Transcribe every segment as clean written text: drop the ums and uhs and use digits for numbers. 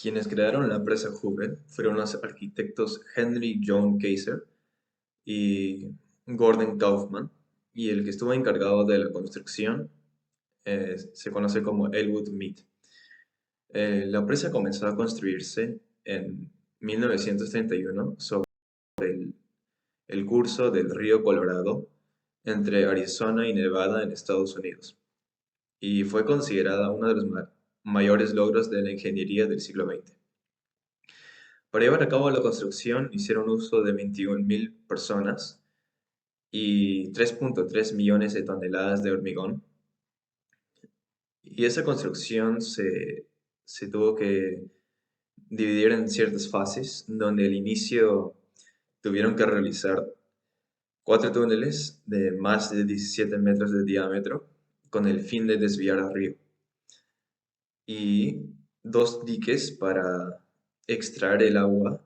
Quienes crearon la presa Hoover fueron los arquitectos Henry John Kaiser y Gordon Kaufman, y el que estuvo encargado de la construcción se conoce como Elwood Mead. La presa comenzó a construirse en 1931 sobre el curso del río Colorado entre Arizona y Nevada en Estados Unidos, y fue considerada uno de los mayores logros de la ingeniería del siglo XX. Para llevar a cabo la construcción hicieron uso de 21.000 personas y 3.3 millones de toneladas de hormigón. Y esa construcción se tuvo que dividir en ciertas fases, donde al inicio tuvieron que realizar 4 túneles de más de 17 metros de diámetro con el fin de desviar al río, y 2 diques para extraer el agua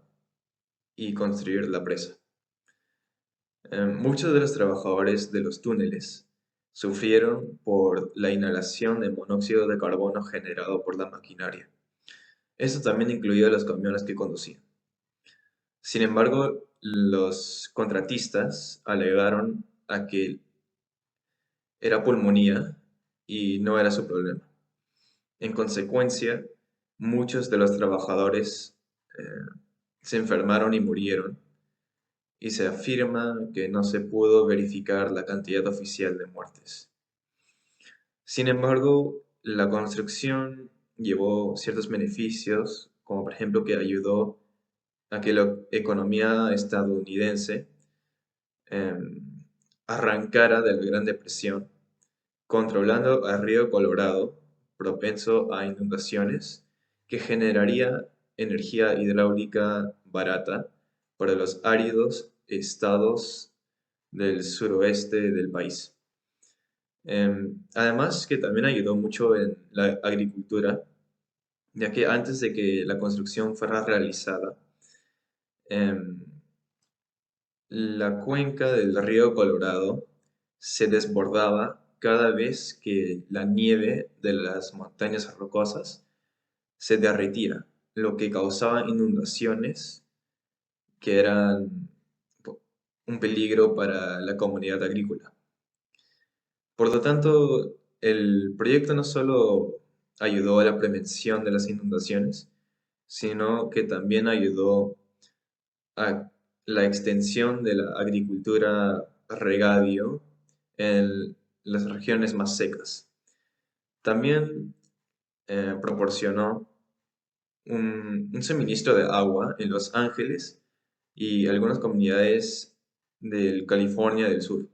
y construir la presa. Muchos de los trabajadores de los túneles sufrieron por la inhalación de monóxido de carbono generado por la maquinaria. Esto también incluía los camiones que conducían. Sin embargo, los contratistas alegaron a que era pulmonía y no era su problema. En consecuencia, muchos de los trabajadores se enfermaron y murieron, y se afirma que no se pudo verificar la cantidad oficial de muertes. Sin embargo, la construcción llevó ciertos beneficios, como por ejemplo que ayudó a que la economía estadounidense em, arrancara de la Gran Depresión, controlando al río Colorado, propenso a inundaciones, que generaría energía hidráulica barata para los áridos estados del suroeste del país. Además, que también ayudó mucho en la agricultura, ya que antes de que la construcción fuera realizada, em, la cuenca del río Colorado se desbordaba cada vez que la nieve de las montañas rocosas se derretía, lo que causaba inundaciones que eran un peligro para la comunidad agrícola. Por lo tanto, el proyecto no solo ayudó a la prevención de las inundaciones, sino que también ayudó a la extensión de la agricultura regadío en las regiones más secas. También proporcionó un suministro de agua en Los Ángeles y algunas comunidades del California del Sur.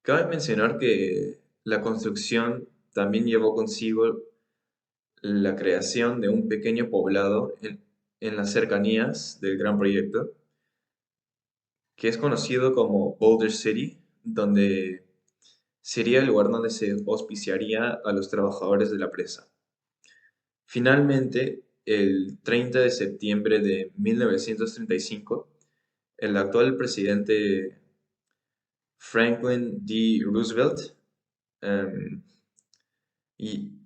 Cabe mencionar que la construcción también llevó consigo la creación de un pequeño poblado en las cercanías del gran proyecto, que es conocido como Boulder City, donde sería el lugar donde se auspiciaría a los trabajadores de la presa. Finalmente, el 30 de septiembre de 1935, el actual presidente Franklin D. Roosevelt em,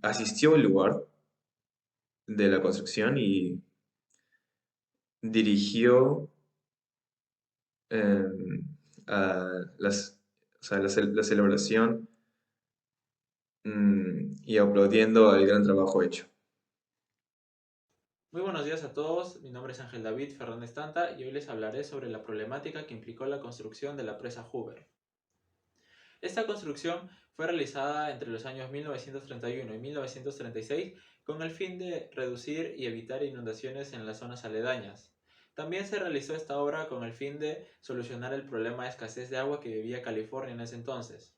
asistió al lugar de la construcción y dirigió em, a o sea, la celebración, y aplaudiendo al gran trabajo hecho. Muy buenos días a todos, mi nombre es Ángel David Fernández Tanta y hoy les hablaré sobre la problemática que implicó la construcción de la presa Hoover. Esta construcción fue realizada entre los años 1931 y 1936 con el fin de reducir y evitar inundaciones en las zonas aledañas. También se realizó esta obra con el fin de solucionar el problema de escasez de agua que vivía California en ese entonces.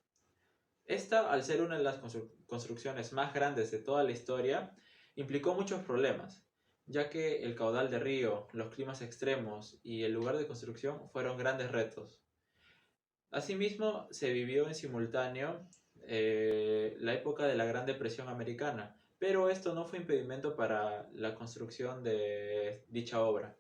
Esta, al ser una de las construcciones más grandes de toda la historia, implicó muchos problemas, ya que el caudal de río, los climas extremos y el lugar de construcción fueron grandes retos. Asimismo, se vivió en simultáneo la época de la Gran Depresión Americana, pero esto no fue impedimento para la construcción de dicha obra.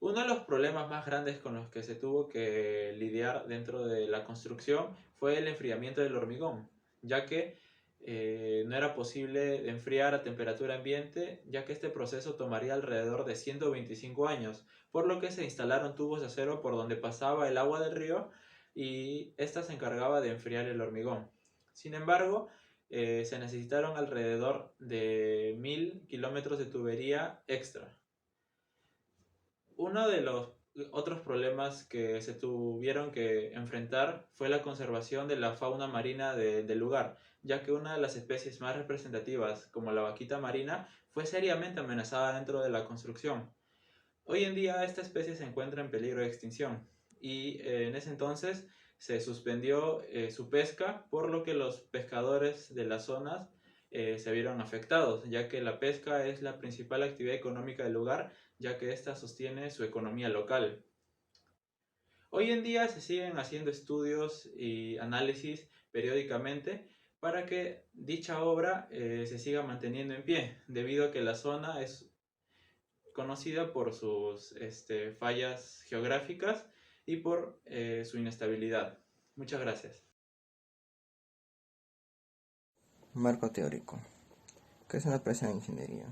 Uno de los problemas más grandes con los que se tuvo que lidiar dentro de la construcción fue el enfriamiento del hormigón, ya que no era posible enfriar a temperatura ambiente, ya que este proceso tomaría alrededor de 125 años, por lo que se instalaron tubos de acero por donde pasaba el agua del río y ésta se encargaba de enfriar el hormigón. Sin embargo, se necesitaron alrededor de 1000 kilómetros de tubería extra. Uno de los otros problemas que se tuvieron que enfrentar fue la conservación de la fauna marina del lugar, ya que una de las especies más representativas, como la vaquita marina, fue seriamente amenazada dentro de la construcción. Hoy en día esta especie se encuentra en peligro de extinción y en ese entonces se suspendió su pesca, por lo que los pescadores de las zonas se vieron afectados, ya que la pesca es la principal actividad económica del lugar, ya que ésta sostiene su economía local. Hoy en día se siguen haciendo estudios y análisis periódicamente para que dicha obra se siga manteniendo en pie, debido a que la zona es conocida por sus fallas geográficas y por su inestabilidad. Muchas gracias. Marco teórico. ¿Qué es una presa de ingeniería?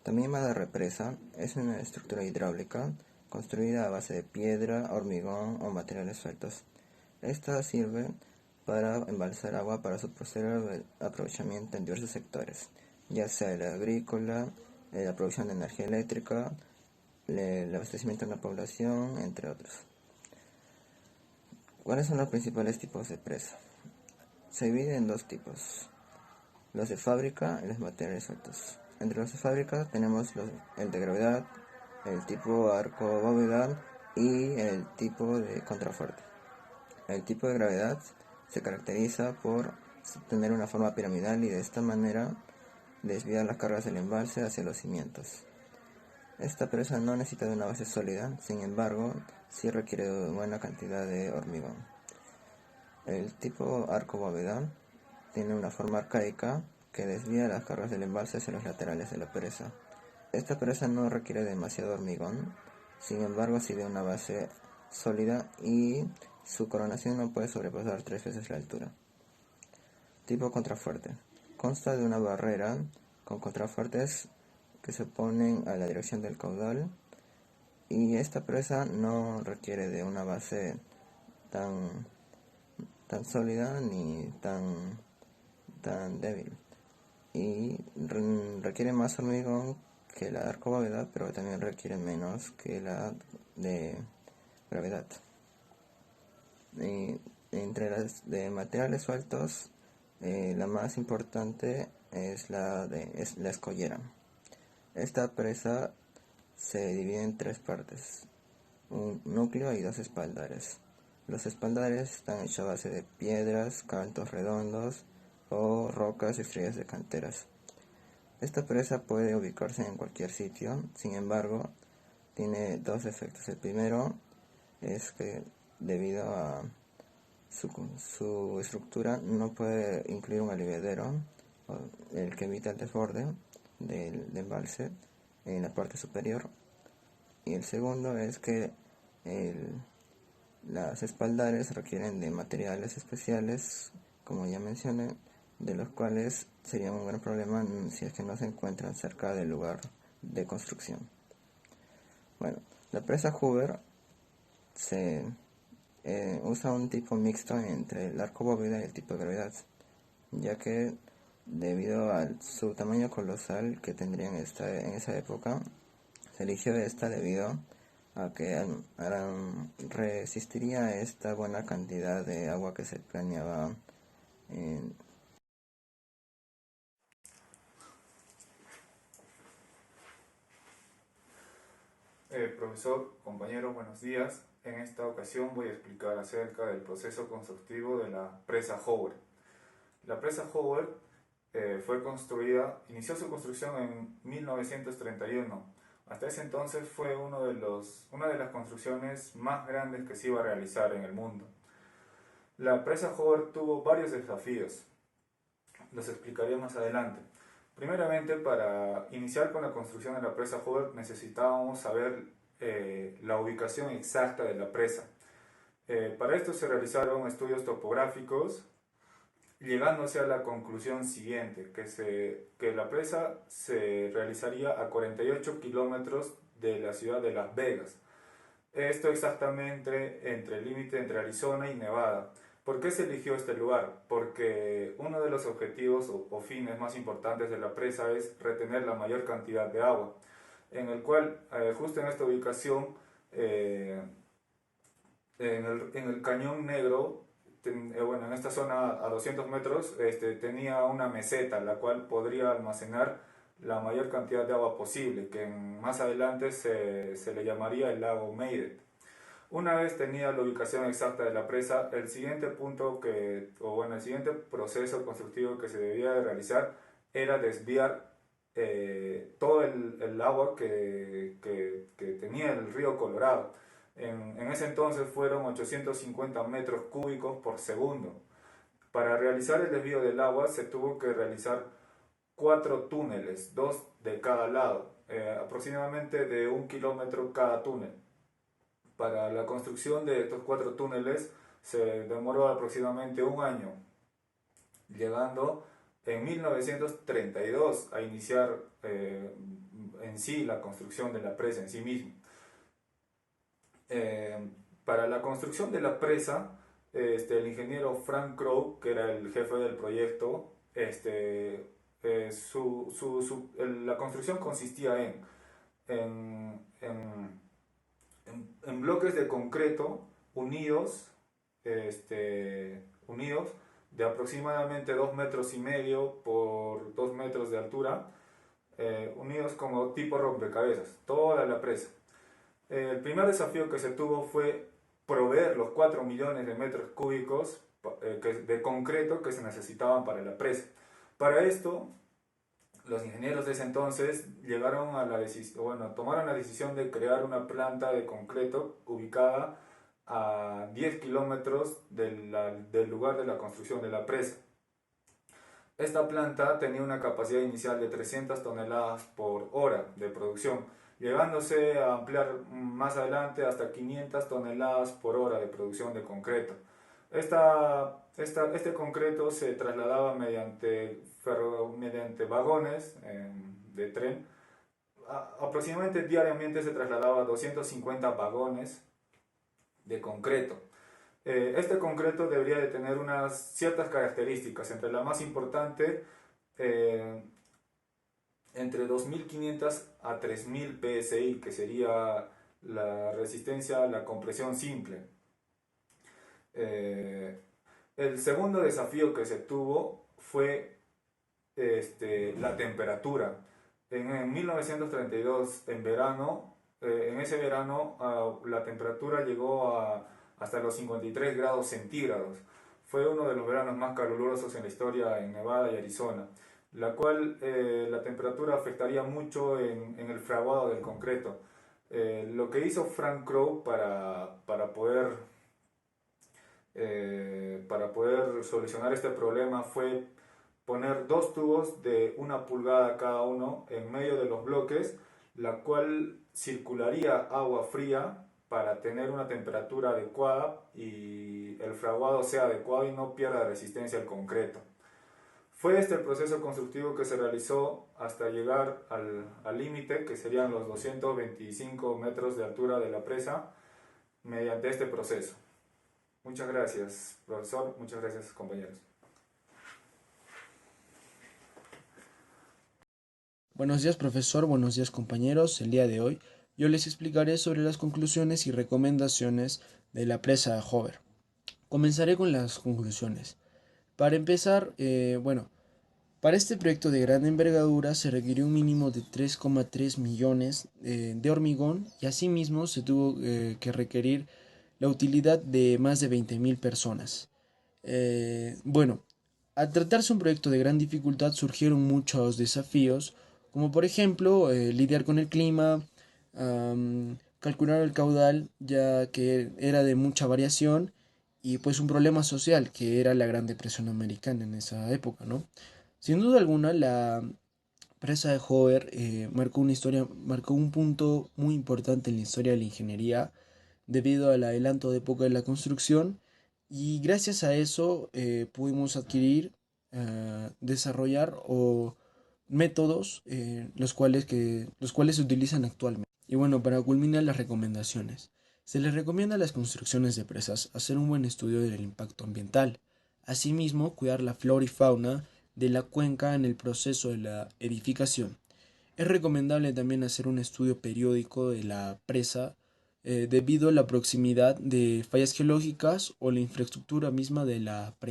También llamada represa, es una estructura hidráulica construida a base de piedra, hormigón o materiales sueltos. Esta sirve para embalsar agua para su posterior aprovechamiento en diversos sectores, ya sea el agrícola, la producción de energía eléctrica, el abastecimiento de la población, entre otros. ¿Cuáles son los principales tipos de presa? Se divide en dos tipos: los de fábrica y los materiales sueltos. Entre los de fábrica tenemos el de gravedad, el tipo arco bóveda y el tipo de contrafuerte. El tipo de gravedad se caracteriza por tener una forma piramidal y de esta manera desviar las cargas del embalse hacia los cimientos. Esta presa no necesita de una base sólida, sin embargo, sí requiere de buena cantidad de hormigón. El tipo arco bóveda tiene una forma arcaica que desvía las cargas del embalse hacia los laterales de la presa. Esta presa no requiere demasiado hormigón, sin embargo sí de una base sólida y su coronación no puede sobrepasar 3 veces la altura. Tipo contrafuerte. Consta de una barrera con contrafuertes que se oponen a la dirección del caudal, y esta presa no requiere de una base tan sólida ni tan débil, y requiere más hormigón que la de arco bóveda, pero también requiere menos que la de gravedad. Y entre las de materiales sueltos, la más importante es la escollera. Esta presa se divide en tres partes: un núcleo y dos espaldares. Los espaldares están hechos a base de piedras, cantos redondos o rocas extraídas de canteras. Esta presa puede ubicarse en cualquier sitio, sin embargo, tiene dos defectos. El primero es que debido a su estructura no puede incluir un aliviadero, el que evita el desborde del embalse en la parte superior. Y el segundo es que las espaldares requieren de materiales especiales, como ya mencioné, de los cuales sería un gran problema si es que no se encuentran cerca del lugar de construcción. Bueno, la presa Hoover se usa un tipo mixto entre el arco bóveda y el tipo de gravedad, ya que debido a su tamaño colosal que tendrían en esa época, se eligió esta debido a que resistiría esta buena cantidad de agua que se planeaba en. Profesor, compañeros, buenos días. En esta ocasión voy a explicar acerca del proceso constructivo de la presa Hoover. La presa Hoover inició su construcción en 1931. Hasta ese entonces fue una de las construcciones más grandes que se iba a realizar en el mundo. La presa Hoover tuvo varios desafíos, los explicaré más adelante. Primeramente, para iniciar con la construcción de la presa Hoover necesitábamos saber la ubicación exacta de la presa. Para esto se realizaron estudios topográficos llegándose a la conclusión siguiente, que la presa se realizaría a 48 kilómetros de la ciudad de Las Vegas. Esto exactamente entre el límite entre Arizona y Nevada. ¿Por qué se eligió este lugar? Porque uno de los objetivos o fines más importantes de la presa es retener la mayor cantidad de agua, en el cual justo en esta ubicación, en el Cañón Negro, bueno, en esta zona a 200 metros, tenía una meseta, la cual podría almacenar la mayor cantidad de agua posible, que más adelante se le llamaría el lago Meide. Una vez tenida la ubicación exacta de la presa, el siguiente punto el siguiente proceso constructivo que se debía de realizar era desviar todo el agua que tenía el río Colorado. En ese entonces fueron 850 metros cúbicos por segundo. Para realizar el desvío del agua se tuvo que realizar 4 túneles, 2 de cada lado, aproximadamente de 1 kilómetro cada túnel. Para la construcción de estos 4 túneles se demoró aproximadamente un año, llegando en 1932 a iniciar en sí la construcción de la presa en sí misma. Para la construcción de la presa, el ingeniero Frank Crowe, que era el jefe del proyecto, la construcción consistía en bloques de concreto unidos, unidos de aproximadamente 2,5 metros por 2 metros de altura, unidos como tipo rompecabezas, toda la presa. El primer desafío que se tuvo fue proveer los 4 millones de metros cúbicos de concreto que se necesitaban para la presa. Para esto, los ingenieros de ese entonces tomaron la decisión de crear una planta de concreto ubicada a 10 kilómetros del lugar de la construcción de la presa. Esta planta tenía una capacidad inicial de 300 toneladas por hora de producción, llegándose a ampliar más adelante hasta 500 toneladas por hora de producción de concreto. Este concreto se trasladaba mediante vagones de tren. Aproximadamente diariamente se trasladaba 250 vagones de concreto. Este concreto debería de tener unas ciertas características, entre la más importante, entre 2.500 a 3.000 PSI, que sería la resistencia a la compresión simple. El segundo desafío que se tuvo fue la temperatura. En 1932, en ese verano, la temperatura llegó hasta los 53 grados centígrados. Fue uno de los veranos más calurosos en la historia en Nevada y Arizona, la cual la temperatura afectaría mucho en el fraguado del concreto. Lo que hizo Frank Crowe para poder solucionar este problema fue poner 2 tubos de 1 pulgada cada uno en medio de los bloques, la cual circularía agua fría para tener una temperatura adecuada y el fraguado sea adecuado y no pierda resistencia al concreto. Fue este el proceso constructivo que se realizó hasta llegar al límite, que serían los 225 metros de altura de la presa, mediante este proceso. Muchas gracias, profesor. Muchas gracias, compañeros. Buenos días, profesor. Buenos días, compañeros. El día de hoy yo les explicaré sobre las conclusiones y recomendaciones de la presa de Hoover. Comenzaré con las conclusiones. Para empezar, para este proyecto de gran envergadura se requirió un mínimo de 3,3 millones de hormigón y asimismo se tuvo que requerir la utilidad de más de 20.000 personas. Al tratarse un proyecto de gran dificultad surgieron muchos desafíos, como por ejemplo lidiar con el clima, calcular el caudal, ya que era de mucha variación, y pues un problema social, que era la Gran Depresión Americana en esa época, ¿no? Sin duda alguna, la presa de Hoover marcó un punto muy importante en la historia de la ingeniería, debido al adelanto de época de la construcción Y gracias a eso pudimos adquirir, desarrollar métodos los cuales se utilizan actualmente. Y bueno, para culminar las recomendaciones, se les recomienda a las construcciones de presas hacer un buen estudio del impacto ambiental. Asimismo, cuidar la flora y fauna de la cuenca en el proceso de la edificación. Es recomendable también hacer un estudio periódico de la presa debido a la proximidad de fallas geológicas o la infraestructura misma de la presa.